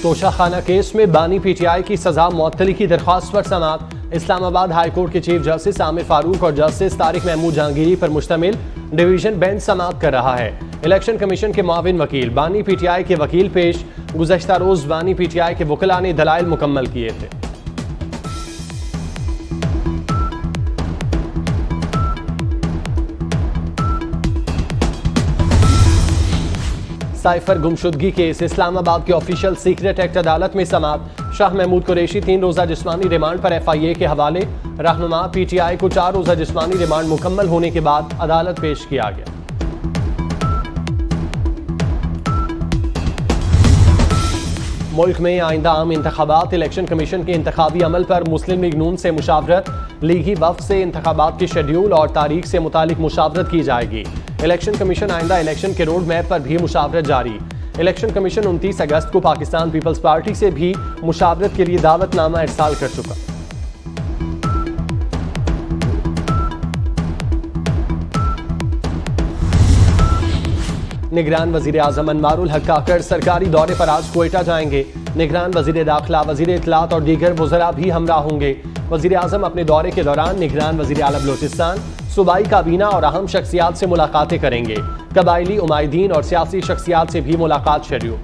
Toshakhana case में बानी PTI की सजा मुअत्तली की दरख्वास्त पर समाअत। इस्लामाबाद हाई कोर्ट के चीफ जस्टिस आमिर फारूक और जस्टिस तारिक महमूद जहांगीरी पर मुश्तमिल डिवीजन बेंच समाअत कर रहा है। इलेक्शन कमीशन के मुआविन वकील बानी पीटीआई के वकील पेश। गुज़श्ता रोज बानी पीटीआई के वकला ने दलाइल मुकम्मल किए थे। साइफर गुमशुदगी केस इस्लामाबाद के ऑफिशियल सीक्रेट एक्ट अदालत में समाअत। शाह महमूद कुरैशी 3 रोजा जिस्मानी रिमांड पर FIA के हवाले। रहनुमा PTI को 4 रोजा जिस्मानी रिमांड मुकम्मल होने के बाद अदालत पेश किया गया। मुल्क में आइंदा आम इंतखाबात। इलेक्शन कमीशन के इंतखाबी अमल पर मुस्लिम लीग नून से मुशावरत। लीगी वफ्द से इंतखाबात के शेड्यूल और तारीख से मुतालिक मुशावरत की जाएगी। इलेक्शन कमीशन आइंदा इलेक्शन के रोड मैप पर भी मुशावरत जारी। इलेक्शन कमीशन 29 अगस्त को पाकिस्तान पीपल्स पार्टी से भी मुशावरत के लिए दावतनामा इरसाल कर चुका। निगरान वजीर आजम अनवारुल हक काकड़ सरकारी दौरे पर आज क्वेटा जाएंगे। निगरान वजीर दाखिला, वजीर इत्तलात और दीगर वज़रा भी हमरा होंगे। वजीर आजम अपने दौरे के दौरान निगरान वजीर आला बलोचिस्तान, सूबाई काबीना और अहम शख्सियात से मुलाकातें करेंगे। कबायली उमायदीन और सियासी शख्सियात से भी मुलाकात शेड्यूल।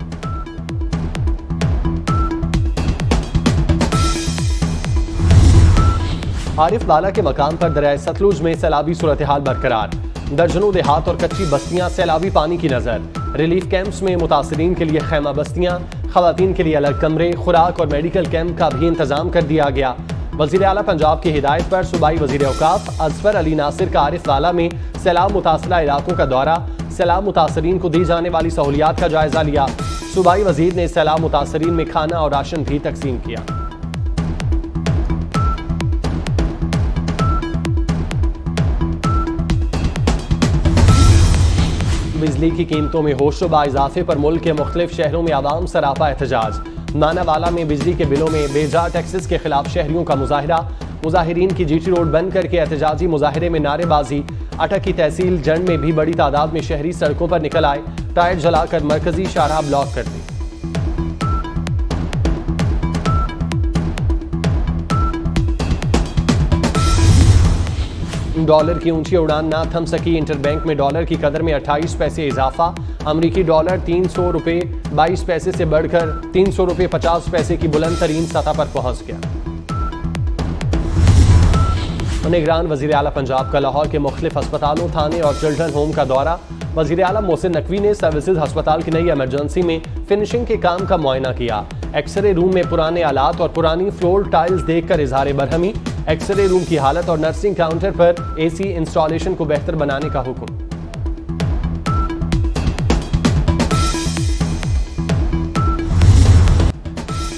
आरिफ वाला के मकाम पर दरियाए सतलुज में सैलाबी सूरत हाल बरकरार। दर्जनों देहात और कच्ची बस्तियां सैलाबी पानी की नजर। रिलीफ कैंप्स में मुतासरीन के लिए खैमा बस्तियां, खवातीन के लिए अलग कमरे, खुराक और मेडिकल कैंप का भी इंतजाम कर दिया गया। वज़ीर आला पंजाब की हिदायत पर सूबाई वज़ीर औकाफ अजफर अली नासिर का आरिफ वाला में सैलाब मुतासरा इलाकों का दौरा। सैलाब मुतासरीन को दी जाने वाली सहूलियात का जायजा लिया। सूबाई वज़ीर ने सैलाब मुतासरीन में खाना और राशन भी तकसीम किया। बिजली की कीमतों में होशरुबा इजाफे पर मुल्क के मुख्तलिफ शहरों में आवाम सरापा एहतजाज। नानावाला में बिजली के बिलों में बेजा टैक्सेस के खिलाफ शहरियों का मुजाहिरा। मुजाहिरीन की GT रोड बंद करके एहतजाजी मुजाहिरे में नारेबाजी। अटक की तहसील जंड में भी बड़ी तादाद में शहरी सड़कों पर निकल आए। टायर जलाकर मरकजी शाहराह ब्लॉक कर दी। डॉलर की ऊंची उड़ान ना थम सकी। इंटरबैंक में डॉलर की कदर में 28 पैसे इजाफा। अमरीकी डॉलर 300 रुपये 22 पैसे से बढ़कर 300 रुपये 50 पैसे की बुलंद तरीन सतह पर पहुंच गया। निगरान वजीर आला पंजाब का लाहौर के मुख्तलिफ अस्पतालों, थाने और चिल्ड्रन होम का दौरा। वजीर आला मोहसिन नकवी ने सर्विसेज अस्पताल की नई इमरजेंसी में फिनिशिंग के काम का मुआयना किया। एक्सरे रूम में पुराने आलात और पुरानी फ्लोर टाइल्स देखकर इजहार बरहमी। एक्सरे रूम की हालत और नर्सिंग काउंटर पर AC इंस्टॉलेशन को बेहतर बनाने का हुक्म।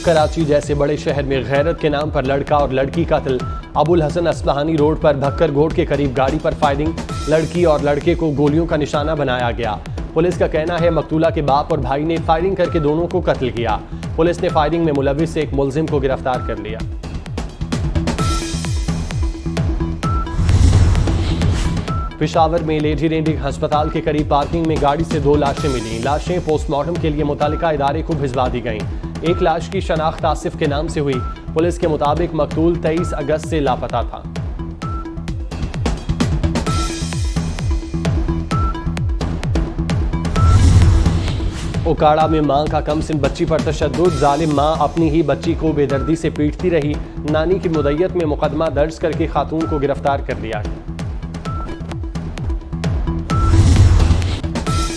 कराची जैसे बड़े शहर में गैरत के नाम पर लड़का और लड़की कत्ल। अबुल हसन अस्बहानी रोड पर भक्कर गोड के करीब गाड़ी पर फायरिंग। लड़की और लड़के को गोलियों का निशाना बनाया गया। पुलिस का कहना है मकतूला के बाप और भाई ने फायरिंग करके दोनों को कत्ल किया। पुलिस ने फायरिंग में मुलविस एक मुलजिम को गिरफ्तार कर लिया। पेशावर में लेडी रेंडिंग अस्पताल के करीब पार्किंग में गाड़ी से 2 लाशें मिली। लाशें पोस्टमार्टम के लिए मुतालिका इदारे को भिजवा दी गईं। एक लाश की शनाख्त आसिफ के नाम से हुई। पुलिस के मुताबिक मकतूल 23 अगस्त से लापता था। उकाड़ा में मां का कमसिन बच्ची पर तशद्दुद। जालिम मां अपनी ही बच्ची को बेदर्दी से पीटती रही। नानी की मुद्दत में मुकदमा दर्ज करके खातून को गिरफ्तार कर लिया।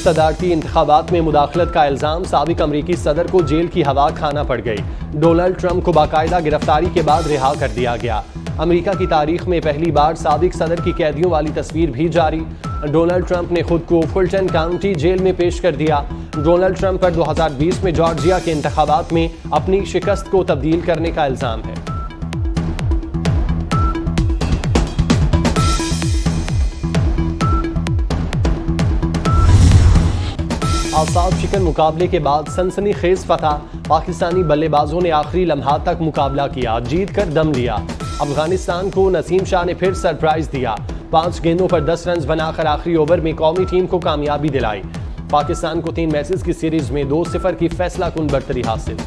सदारती इंतखाबात में मुदाखलत का इल्जाम। साबिक अमरीकी सदर को जेल की हवा खाना पड़ गई। डोनाल्ड ट्रंप को बाकायदा गिरफ्तारी के बाद रिहा कर दिया गया। अमेरिका की तारीख में पहली बार साबिक सदर की कैदियों वाली तस्वीर भी जारी। डोनाल्ड ट्रंप ने खुद को फुलटन काउंटी जेल में पेश कर दिया। डोनाल्ड ट्रंप पर 2020 में जॉर्जिया के इंतखाबात में अपनी शिकस्त को तब्दील करने का इल्जाम है। साउथ चिकन मुकाबले के बाद सनसनीखेज फतह। पाकिस्तानी बल्लेबाजों ने आखिरी लम्हा तक मुकाबला किया, जीत कर दम लिया। अफगानिस्तान को नसीम शाह ने फिर सरप्राइज दिया। 5 गेंदों पर 10 रन बनाकर आखिरी ओवर में कौमी टीम को कामयाबी दिलाई। पाकिस्तान को 3 मैचेस की सीरीज में 2-0 की फैसला कुन बढ़तरी हासिल।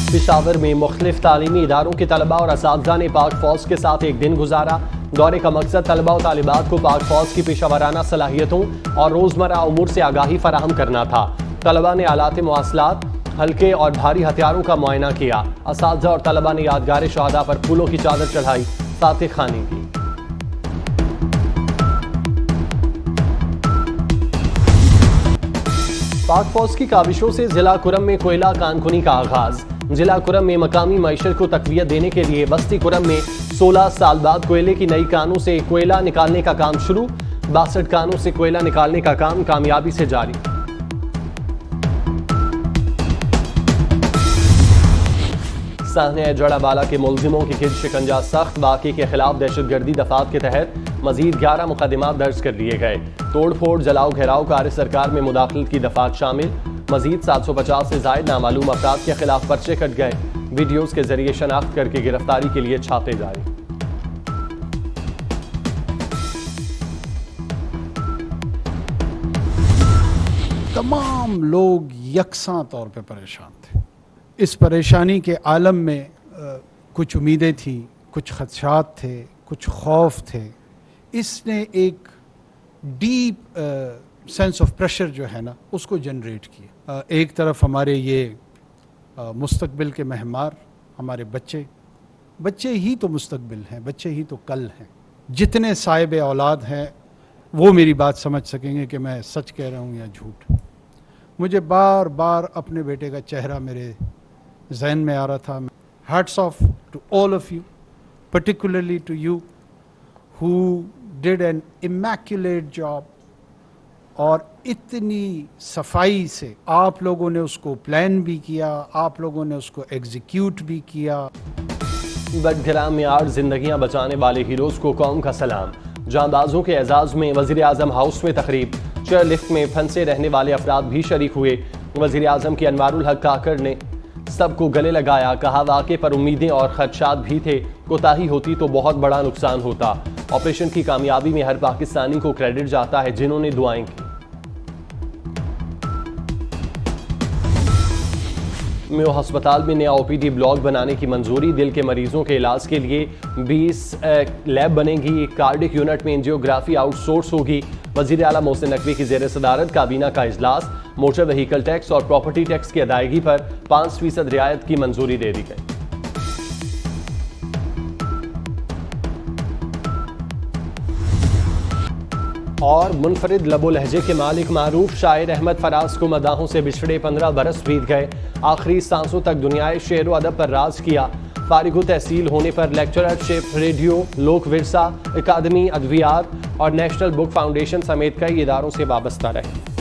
पेशावर में मुख्तलिफ तालीमी इदारों के तलबा और असातिज़ा ने पाक फौज के साथ एक दिन गुजारा। दौरे का मकसद तलबा और तालिबात को पाक फौज की पेशावराना सलाहियतों और रोज़मर्रा उमूर से आगाही फराहम करना था। तलबा ने आलात मवासलात, हल्के और भारी हथियारों का मुआयना किया। असातिज़ा और तलबा ने यादगार शहादा पर फूलों की चादर चढ़ाई, फातिह खानी की। पाक फौज की काविशों से जिला कुरम में कोयला कानकुनी का आगाज। जिला कुरम में मकामी मईशत को तक़वियत देने के लिए बस्ती कुरम में 16 साल बाद कोयले की नई कानों से कोयला निकालने का काम शुरू। 62 कानों से कोयला निकालने का काम कामयाबी से जारी। साहने जड़ाबाला के मुलजिमों की खिद शिकंजा सख्त, बाकी के खिलाफ दहशतगर्दी दफात के तहत मजीद 11 मुकदमात दर्ज कर लिए गए। तोड़ फोड़, जलाओ घेराव, कार्य सरकार में मुदाखलत की दफात शामिल। मजीद 750 से जायद नामालूम अफराद के खिलाफ पर्चे कट गए। वीडियोज के जरिए शनाख्त करके गिरफ्तारी के लिए छापे जारी। तमाम लोग यकसां तौर पे परेशान थे। इस परेशानी के आलम में कुछ उम्मीदें थी, कुछ खदशात थे, कुछ खौफ थे। इसने एक डीप सेंस ऑफ प्रेशर जो है ना उसको जनरेट किया। एक तरफ हमारे ये मुस्तकबिल के महमार, हमारे बच्चे ही तो मुस्तकबिल हैं, बच्चे ही तो कल हैं। जितने साहिब औलाद हैं वो मेरी बात समझ सकेंगे कि मैं सच कह रहा हूँ या झूठ। मुझे बार बार अपने बेटे का चेहरा मेरे जहन में आ रहा था। Hats off to all of you, particularly to you who did an immaculate job। और इतनी सफाई से आप लोगों ने उसको प्लान भी किया, आप लोगों ने उसको एग्जीक्यूट भी किया। बडग्राम में 8 जिंदगियां बचाने वाले हीरोज को कौम का सलाम। जांबाजों के एजाज में वजीर आजम हाउस में तकरीब। चेयर लिफ्ट में फंसे रहने वाले अफराद भी शरीक हुए। वजीर आजम के अनवारुल हक काकर ने सबको गले लगाया। कहा वाक़े पर उम्मीदें और खदशात भी थे, कोताही होती तो बहुत बड़ा नुकसान होता। ऑपरेशन की कामयाबी में हर पाकिस्तानी को क्रेडिट जाता है जिन्होंने दुआएं की। मेयो अस्पताल में नया ओपीडी ब्लॉक बनाने की मंजूरी। दिल के मरीजों के इलाज के लिए 20 लैब बनेगी। कार्डिक यूनिट में एंजियोग्राफी आउटसोर्स होगी। वजीर आला मोहसिन नकवी की ज़ेर सदारत काबीना का इजलास। मोटर व्हीकल टैक्स और प्रॉपर्टी टैक्स की अदायगी पर 5% रियायत की मंजूरी दे दी गई। और मुनफरिद लबो लहजे के मालिक मारूफ शायर अहमद फराज को मदाहों से बिछड़े 15 बरस बीत गए। आखिरी सांसों तक दुनियाए शेर व अदब पर राज किया। फारिगु तहसील होने पर लेक्चरशिप, रेडियो, लोक विरसा अकादमी, अद्वियात और नेशनल बुक फाउंडेशन समेत कई इदारों से वाबस्ता रहे।